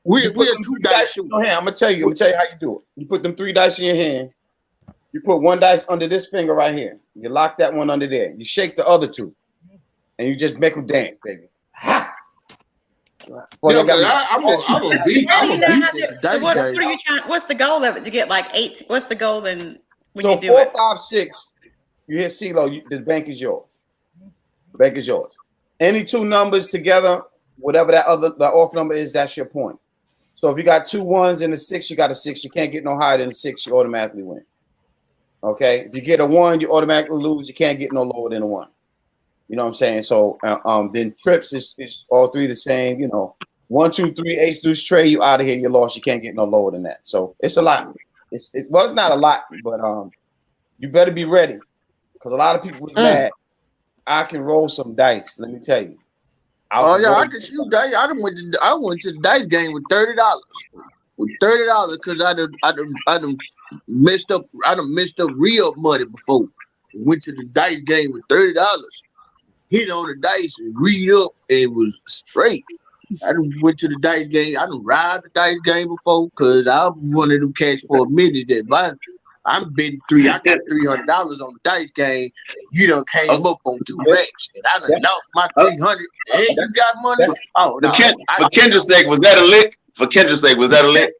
We're a 2 dice shooter. I'm gonna tell you how you do it. You put them 3 dice in your hand. You put 1 dice under this finger right here. You lock that one under there. You shake the other 2, and you just make them dance, baby. Ha! Well, I'm a beast at the dice game. What's the goal of it to get like 8? What's the goal when you do 4, it? 5, 6. You hit CeeLo. The bank is yours. The bank is yours. Any 2 numbers together, whatever the off number is, that's your point. So if you got 2 1s and a 6, you got a 6. You can't get no higher than a 6. You automatically win. Okay. If you get a 1, you automatically lose. You can't get no lower than a 1. You know what I'm saying? So then trips is all 3 the same. 1, 2, 3, ace, deuce, trade. You out of here. You lost. You can't get no lower than that. So it's a lot. It's not a lot, but you better be ready because a lot of people was mad. I can roll some dice. Let me tell you. I can shoot dice. I went to the dice game with $30. With $30 because I done messed up. I done messed up real money before. Went to the dice game with $30. Hit on the dice and read up and was straight. I done went to the dice game. I done robbed the dice game before because I'm one of them cats for a minute that I'm betting 3. I got $300 on the dice game. You done came up on 2 bets, and I done lost my 300. Hey, you got money? Oh no! For Kendra's sake, was that a lick? For Kendra's sake, was that a lick?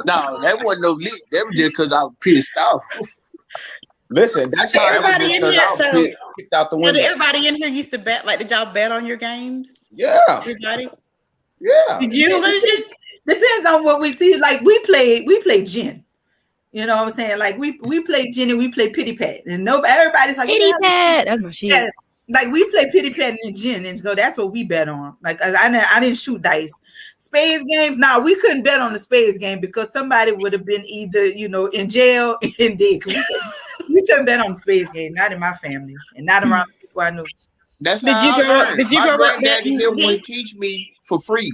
No, that wasn't no lick. That was just because I was pissed off. Listen, that's how everybody in here. Kicked out the window. Did everybody in here used to bet? Like, did y'all bet on your games? Yeah. Everybody. Yeah. Did you lose it? Depends on what we see. Like we play gin. You know what I'm saying? Like we play gin and we play pity pat, and everybody's like pity pat. That's my shit. Like we play pity pat and gin, and so that's what we bet on. Like I didn't shoot dice. Spades games, we couldn't bet on the spades game because somebody would have been either in jail and dead. We couldn't bet on the spades game, not in my family and not around people I knew. That's how I learned. Did you my granddaddy wouldn't teach me for free.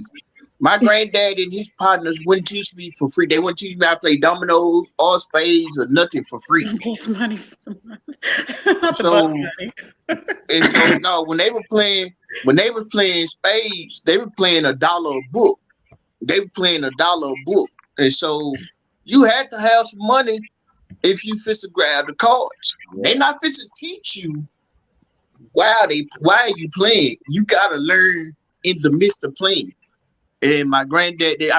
My granddad and his partners wouldn't teach me for free. They wouldn't teach me how to play dominoes or spades or nothing for free. Money. So no, when they were playing spades, they were playing $1 a book. They were playing $1 a book, and so you had to have some money if you fit to grab the cards. They not fit to teach you why are you playing. You gotta learn in the midst of playing. And my granddad, they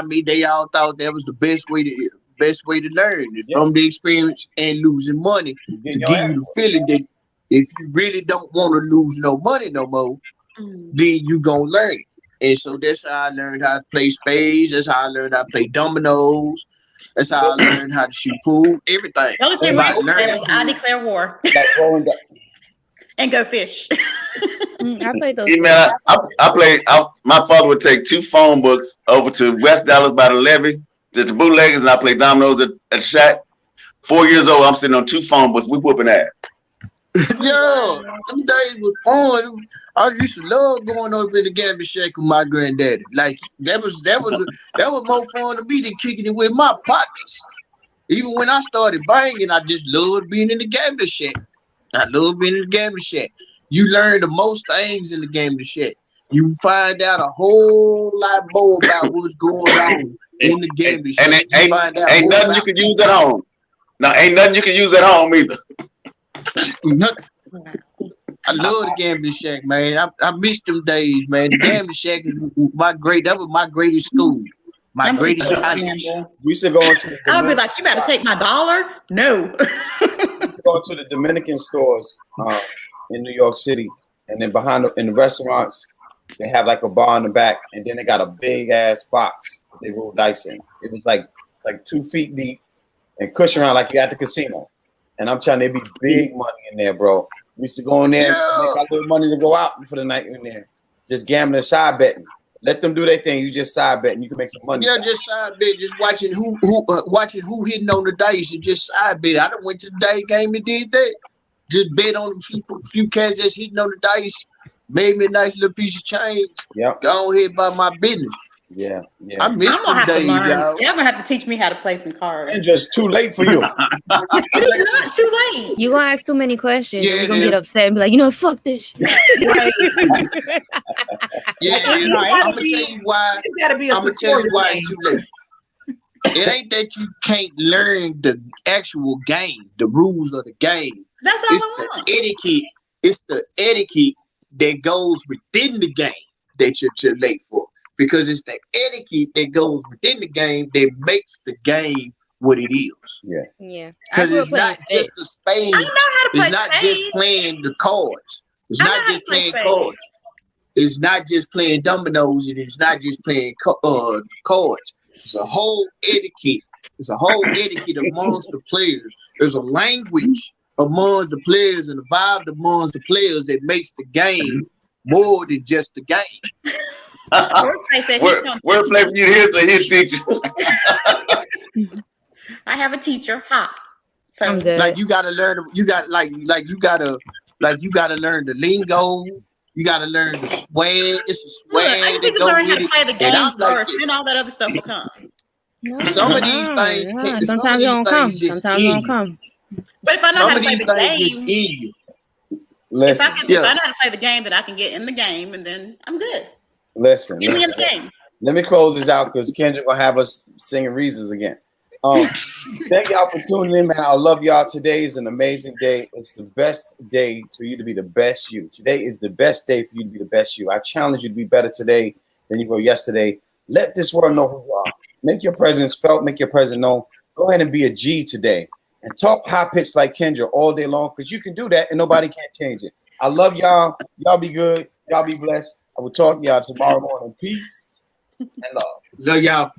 all thought that was the best way to learn from the experience and losing money to give you the feeling that if you really don't want to lose no money no more, then you gonna learn it. And so that's how I learned how to play spades. That's how I learned how to play dominoes. That's how I learned how to shoot pool. Everything. The only thing I learned was I declare war and go fish. I played those. Man, I played. My father would take 2 phone books over to West Dallas by the levee, to the bootleggers, and I played dominoes at the shack. 4 years old, I'm sitting on 2 phone books. We whooping ass. Yeah, them days was fun. I used to love going over in the gambling shack with my granddaddy. Like that was more fun to me than kicking it with my partners. Even when I started banging, I just loved being in the gambling shack. I love being in the gambling shack. You learn the most things in the gambling shack. You find out a whole lot more about what's going on in the gambling shack. And ain't nothing you can use at home. No, ain't nothing you can use at home either. I love the gambling shack, man. I miss them days, man. The gambling shack is that was my greatest school. My greatest college. We used to go into I'll be like, you better take my $1. No. Go to the Dominican stores in New York City, and then in the restaurants, they have like a bar in the back, and then they got a big ass box that they roll dice in. It was like 2 feet deep and cushion around like you at the casino. And I'm telling you, there'd be big money in there, bro. We used to go in there, make our little money to go out for the night in there. Just gambling, side betting. Let them do their thing. You just side betting. You can make some money. Yeah, just side bet. Just watching who hitting on the dice and just side bet. I done went to the day game and did that. Just bet on a few cats just hitting on the dice. Made me a nice little piece of change. Yeah. Go ahead about my business. Yeah. I miss them days, y'all. You're gonna have to teach me how to play some cards. It's just too late for you. It's not too late. You're gonna ask too many questions. Yeah, you're gonna get upset and be like, fuck this shit. I'm gonna tell you why. I'm gonna tell you why it's too late. It ain't that you can't learn the actual game, the rules of the game. That's all I want. Etiquette. It's the etiquette that goes within the game that you're too late for. Because it's the etiquette that goes within the game that makes the game what it is. Yeah. Because it's not just the spades. It's not just playing the cards. It's not just playing cards. It's not just playing dominoes, and it's not just playing cards. It's a whole etiquette. It's a whole etiquette amongst the players. There's a language among the players and a vibe amongst the players that makes the game more than just the game. Wordplay for you here, so he'll teach you. I have a teacher. So like you gotta learn. You got like you gotta learn the lingo. You gotta learn the swag. It's a swag. I just need to learn how to play the game first, and all that other stuff will come. Some of these things, sometimes they don't come. Sometimes they don't come. But if I know how to play the game, listen, if I know how to play the game, then I can get in the game, and then I'm good. Listen, get me in the game. Let me close this out because Kendra gonna have us singing reasons again. Thank y'all for tuning in, man. I love y'all. Today is an amazing day. It's the best day for you to be the best you. Today is the best day for you to be the best you. I challenge you to be better today than you were yesterday. Let this world know who you are. Make your presence felt. Make your presence known. Go ahead and be a G today and talk high pitch like Kendra all day long because you can do that and nobody can change it. I love y'all. Y'all be good. Y'all be blessed. I will talk to y'all tomorrow morning. Peace and love. Love y'all.